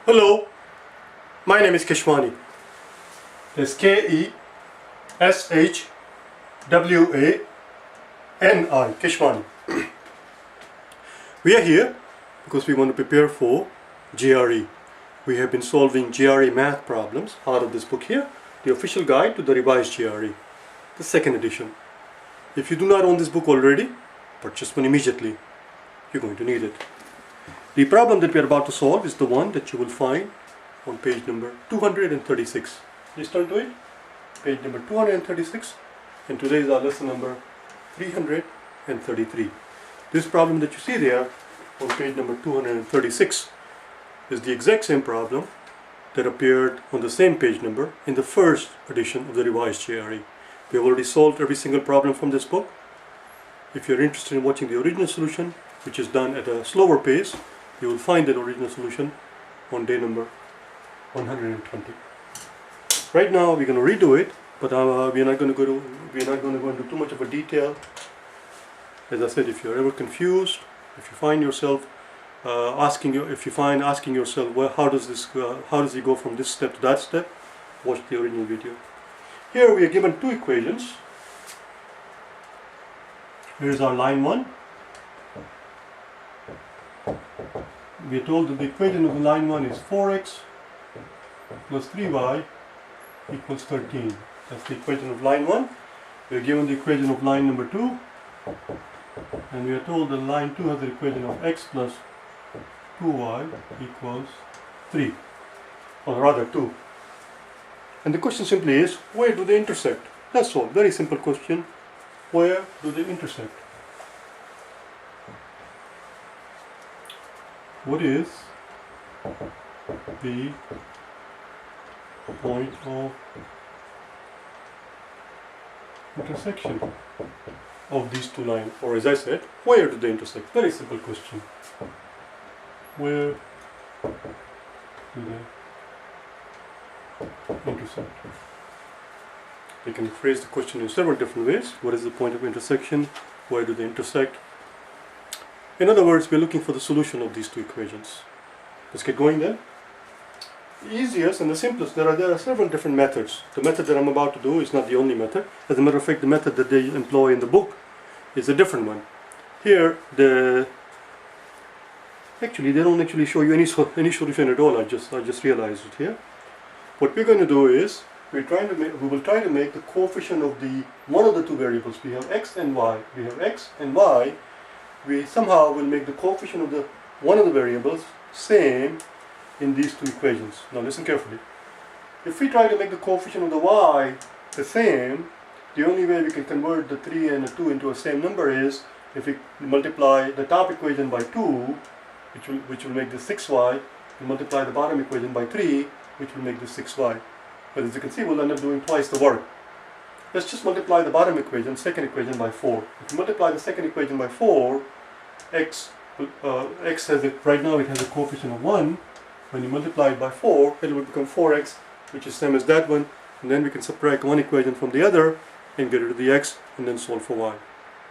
Hello, my name is Keshwani. It's Keshwani, Keshwani. We are here because we want to prepare for GRE. We have been solving GRE math problems out of this book here, the official guide to the revised GRE, the second edition. If you do not own this book already, purchase one immediately. You're going to need it. The problem that we are about to solve is the one that you will find on page number 236. Please turn to it. Page number 236, and today is our lesson number 333. This problem that you see there on page number 236 is the exact same problem that appeared on the same page number in the first edition of the revised GRE. We have already solved every single problem from this book. If you're interested in watching the original solution, which is done at a slower pace, you will find that original solution on day number 120. Right now we're going to redo it, but we're not going to go into too much of a detail. As I said, if you're ever confused, if you find yourself asking yourself, well, how does it go from this step to that step, watch the original video. Here we are given two equations. Here's our line 1. We are told that the equation of the line 1 is 4x plus 3y equals 13. That's the equation of line 1. We are given the equation of line number 2, and we are told that line 2 has the equation of x plus 2y equals 3, or rather 2. And the question simply is, where do they intersect? That's all. Very simple question. Where do they intersect? What is the point of intersection of these two lines? Or as I said, where do they intersect? Very simple question. Where do they intersect? We can phrase the question in several different ways. What is the point of intersection? Where do they intersect? In other words, we're looking for the solution of these two equations. Let's get going then. The easiest and the simplest, there are several different methods. The method that I'm about to do is not the only method. As a matter of fact, the method that they employ in the book is a different one. Here, actually they don't actually show you any solution at all. I just realized it here. What we're going to do is, we will try to make the coefficient of the one of the two variables. We have x and y. We have x and y. We somehow will make the coefficient of the one of the variables same in these two equations. Now listen carefully. If we try to make the coefficient of the y the same, the only way we can convert the 3 and the 2 into a same number is if we multiply the top equation by 2, which will make this 6y, and multiply the bottom equation by 3, which will make this 6y. But as you can see, we'll end up doing twice the work. Let's just multiply the bottom equation, second equation, by 4. If you multiply the second equation by 4, x has it, right now it has a coefficient of 1. When you multiply it by 4, it will become 4x, which is same as that one. And then we can subtract one equation from the other and get rid of the x and then solve for y.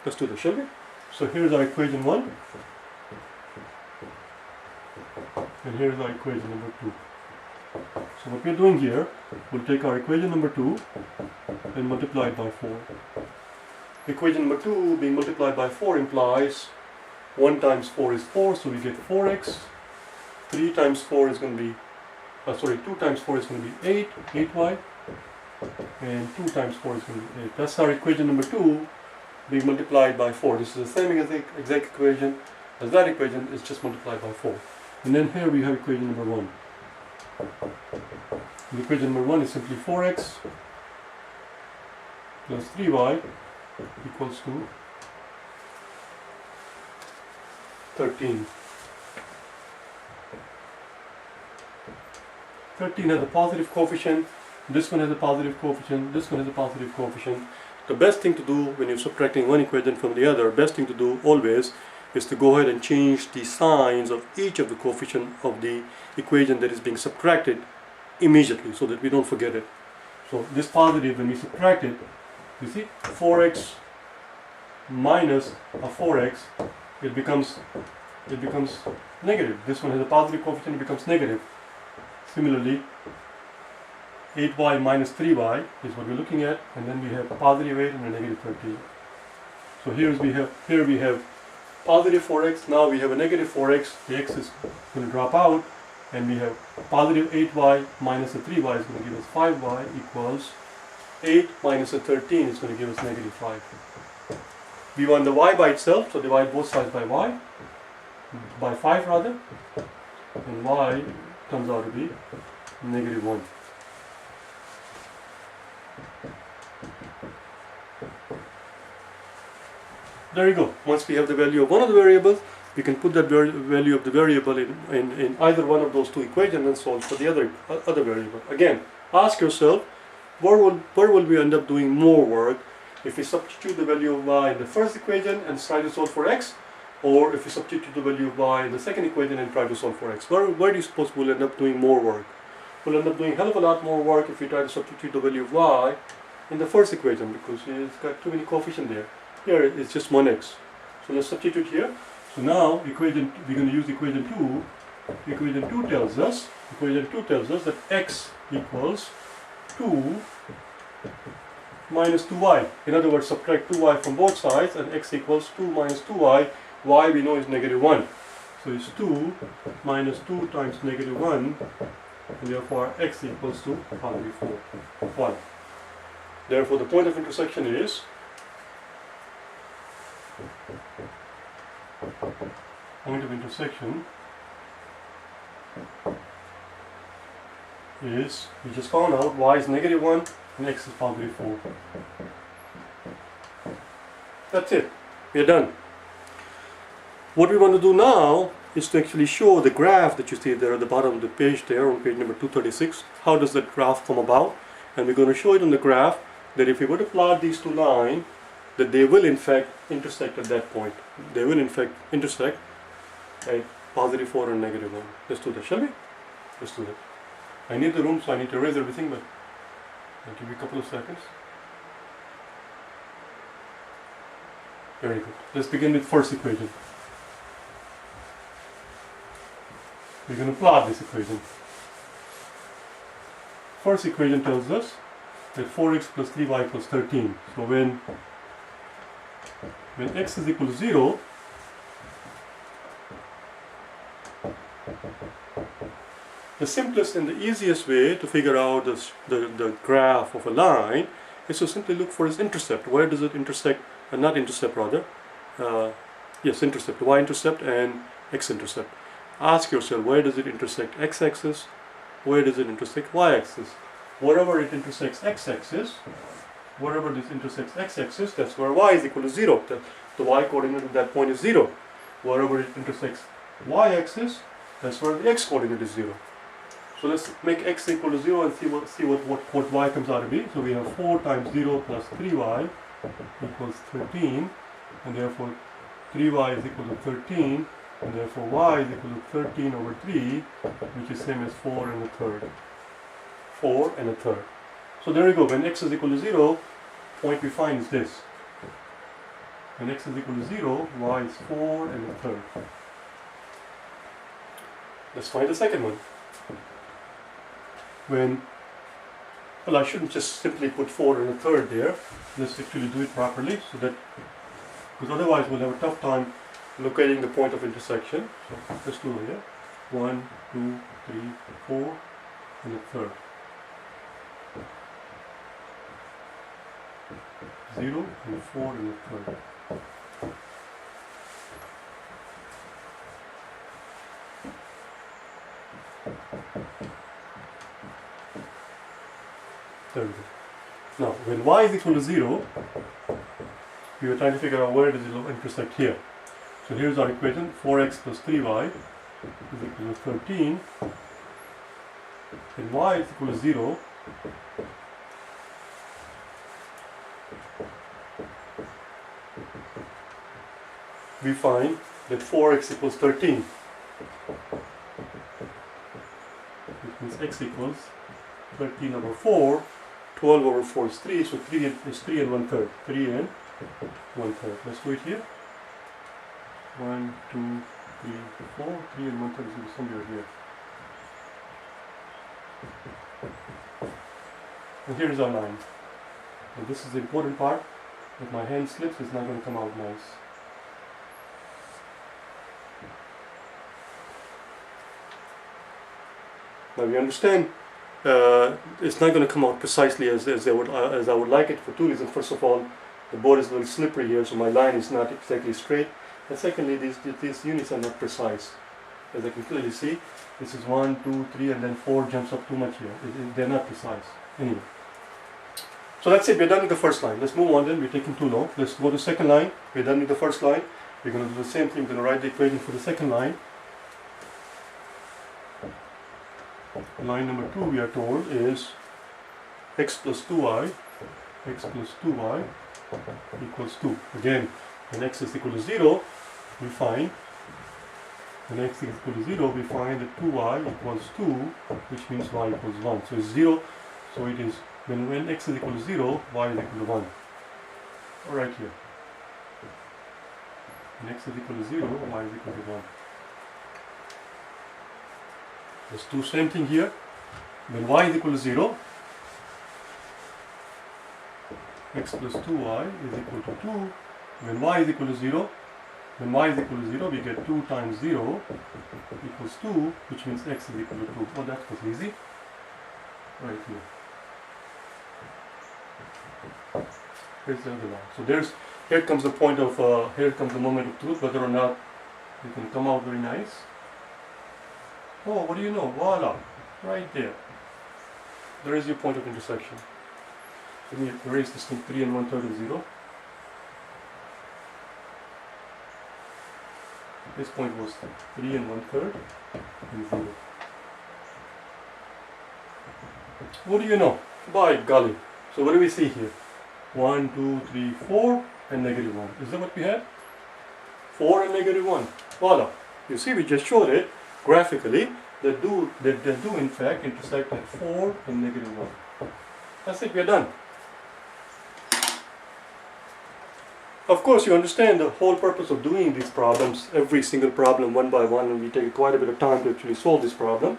Let's do this, shall we? So here's our equation 1. And here's our equation number 2. So what we're doing here, we'll take our equation number 2 and multiply it by 4. Equation number 2 being multiplied by 4 implies 1 times 4 is 4, so we get 4x. 3 times 4 is going to be, 2 times 4 is going to be 8y. And 2 times 4 is going to be 8. That's our equation number 2 being multiplied by 4. This is the same exact equation as that equation, it's just multiplied by 4. And then here we have equation number 1. And equation number 1 is simply 4x plus 3y equals to 13. 13 has a positive coefficient, this one has a positive coefficient, this one has a positive coefficient. The best thing to do when you're subtracting one equation from the other, best thing to do always is to go ahead and change the signs of each of the coefficient of the equation that is being subtracted immediately, so that we don't forget it. So this positive, when we subtract it, you see 4x minus a 4x, it becomes negative. This one has a positive coefficient, it becomes negative. Similarly, 8y minus 3y is what we're looking at, and then we have positive 8 and a negative 13. So here we have positive 4x, now we have a negative 4x, the x is going to drop out, and we have positive 8y minus a 3y is going to give us 5y equals 8 minus a 13 is going to give us negative 5. We want the y by itself, so divide both sides by y, by 5 rather, and y comes out to be negative 1. There you go. Once we have the value of one of the variables, we can put that value of the variable in either one of those two equations and solve for the other variable. Again, ask yourself, where will we end up doing more work if we substitute the value of y in the first equation and try to solve for x, or if we substitute the value of y in the second equation and try to solve for x? Where do you suppose we'll end up doing more work? We'll end up doing a hell of a lot more work if we try to substitute the value of y in the first equation, because it's got too many coefficients there. Here it's just 1x. So let's substitute here. So now we're going to use equation 2. Equation 2 tells us that x equals 2 minus 2y. In other words, subtract 2y from both sides, and x equals 2 minus 2y. Y we know is negative 1. So it's 2 minus 2 times negative 1, and therefore x equals to positive 1. Therefore the point of intersection is we just found out y is negative 1 and x is positive 4. That's it. We are done. What we want to do now is to actually show the graph that you see there at the bottom of the page there on page number 236. How does that graph come about? And we're going to show it on the graph that if we were to plot these two lines, that they will in fact intersect at that point. They will in fact intersect at positive 4 and negative 1. Let's do that, shall we? Let's do that. I need the room, so I need to erase everything, but I'll give you a couple of seconds. Very good. Let's begin with first equation. We're going to plot this equation. First equation tells us that 4x plus 3y equals 13. So when x is equal to 0, the simplest and the easiest way to figure out the graph of a line is to simply look for its intercept. Where does it intersect, not intercept rather, yes, intercept, y-intercept and x-intercept. Ask yourself, where does it intersect x-axis, where does it intersect y-axis? Wherever it intersects x-axis, wherever this intersects x-axis, that's where y is equal to 0. The y-coordinate at that point is 0. Wherever it intersects y-axis, that's where the x-coordinate is 0. So let's make x equal to 0 and see what y comes out to be. So we have 4 times 0 plus 3y equals 13, and therefore 3y is equal to 13, and therefore y is equal to 13 over 3, which is same as 4 and a third. 4 and a third. So there we go. When x is equal to 0, point we find is this. When x is equal to 0, y is 4 and a third. Let's find the second one. Well, I shouldn't just simply put 4 and a third there. Let's actually do it properly, so that, because otherwise we'll have a tough time locating the point of intersection. So let's do it here. 1, 2, 3, 4 and a third. 0 and 4 and a third. There we go. Now, when y is equal to 0, we were trying to figure out where does it intersect here. So here's our equation, 4x plus 3y is equal to 13. When y is equal to 0, we find that 4x equals 13. Which means x equals 13 over 4. 12 over 4 is 3, so 3 is 3 and 1/3. 3 and 1/3. Let's do it here. 1, 2, 3, 4. 3 and 1/3 is somewhere here. And here is our line. And this is the important part. If my hand slips, it's not going to come out nice. Now we understand it's not going to come out precisely as I would like it for two reasons. First of all, the board is a little slippery here, so my line is not exactly straight. And secondly, these units are not precise. As I can clearly see, this is 1, 2, 3, and then 4 jumps up too much here. They're not precise. Anyway. So that's it, we're done with the first line. Let's move on then, we're taking too long. Let's go to the second line. We're done with the first line. We're going to do the same thing, we're going to write the equation for the second line. Line number 2, we are told, is x plus 2y equals 2. Again, when x is equal to 0, we find that 2y equals 2, which means y equals 1. So it's 0, so it is when x is equal to 0, y is equal to 1. Right here. When x is equal to 0, y is equal to 1. Let's do the same thing here. When y is equal to 0, x plus 2y is equal to 2. When y is equal to 0, we get 2 times 0 equals 2, which means x is equal to 2. Oh, that was easy. Right here. Here's the other line. So here comes the point of, here comes the moment of truth, whether or not it can come out very nice. Oh, what do you know? Voila! Right there. There is your point of intersection. Let me erase this thing. 3 and 1/3 is 0. This point was 3 and 1/3 and 0. What do you know? By golly. So what do we see here? 1, 2, 3, 4 and negative 1. Is that what we had? 4 and negative 1. Voila. You see, we just showed it graphically. They do in fact intersect at 4 and negative 1. That's it, we are done. Of course, you understand the whole purpose of doing these problems, every single problem one by one, and we take quite a bit of time to actually solve this problem,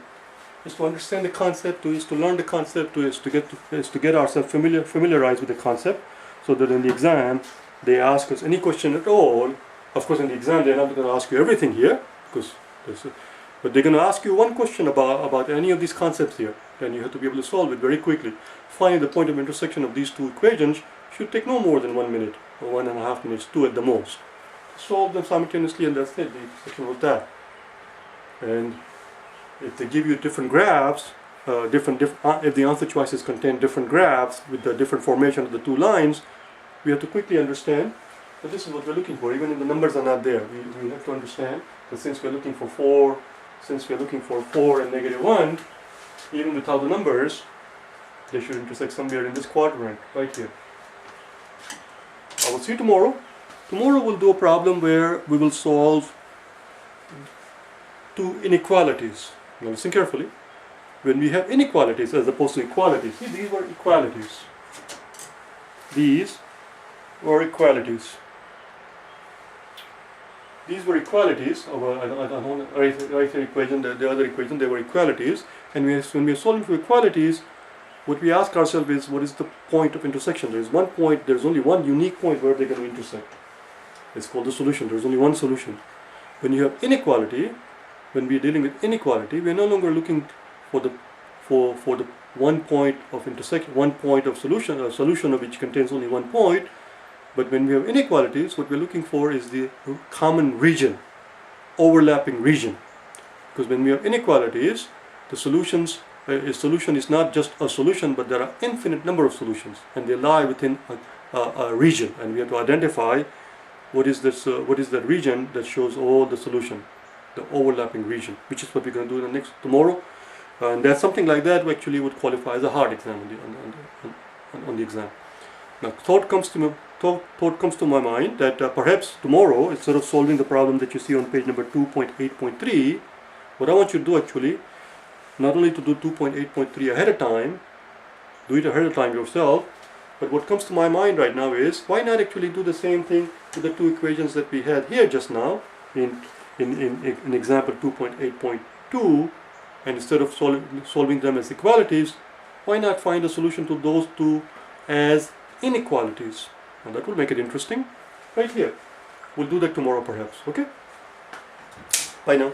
is to understand the concept, is to learn the concept, is to get ourselves familiarized with the concept, so that in the exam they ask us any question at all. Of course, in the exam they're not going to ask you everything here, because but they're going to ask you one question about any of these concepts here, and you have to be able to solve it very quickly. Finding the point of intersection of these two equations should take no more than 1 minute or 1.5 minutes, 2 at the most. Solve them simultaneously, and that's it. The intersection was that. And if they give you different graphs, if the answer choices contain different graphs with the different formation of the two lines, we have to quickly understand that this is what we're looking for. Even if the numbers are not there, we have to understand that since we're looking for 4 and negative 1, even without the numbers, they should intersect somewhere in this quadrant, right here. I will see you tomorrow. Tomorrow we'll do a problem where we will solve two inequalities. Now listen carefully. When we have inequalities as opposed to equalities, see, these were equalities. These were equalities. These were equalities of right here equation, the other equation, they were equalities. And when we are solving for equalities, what we ask ourselves is, what is the point of intersection? There is one point, there is only one unique point where they're going to intersect. It's called the solution. There is only one solution. When you have inequality, when we are dealing with inequality, we are no longer looking for the one point of intersection, one point of solution, a solution of which contains only one point. But when we have inequalities, what we're looking for is the common region, overlapping region. Because when we have inequalities, the solutions, a solution is not just a solution, but there are infinite number of solutions, and they lie within a region. And we have to identify what is that region that shows all the solution, the overlapping region, which is what we're going to do tomorrow. And that's something like that actually would qualify as a hard exam on the exam. Now, thought comes to my mind that perhaps tomorrow, instead of solving the problem that you see on page number 2.8.3, what I want you to do actually, not only to do 2.8.3 ahead of time, do it ahead of time yourself, but what comes to my mind right now is, why not actually do the same thing to the two equations that we had here just now in example 2.8.2, and instead of solving them as equalities, why not find a solution to those two as inequalities? And that will make it interesting right here. We'll do that tomorrow perhaps. Okay? Bye now.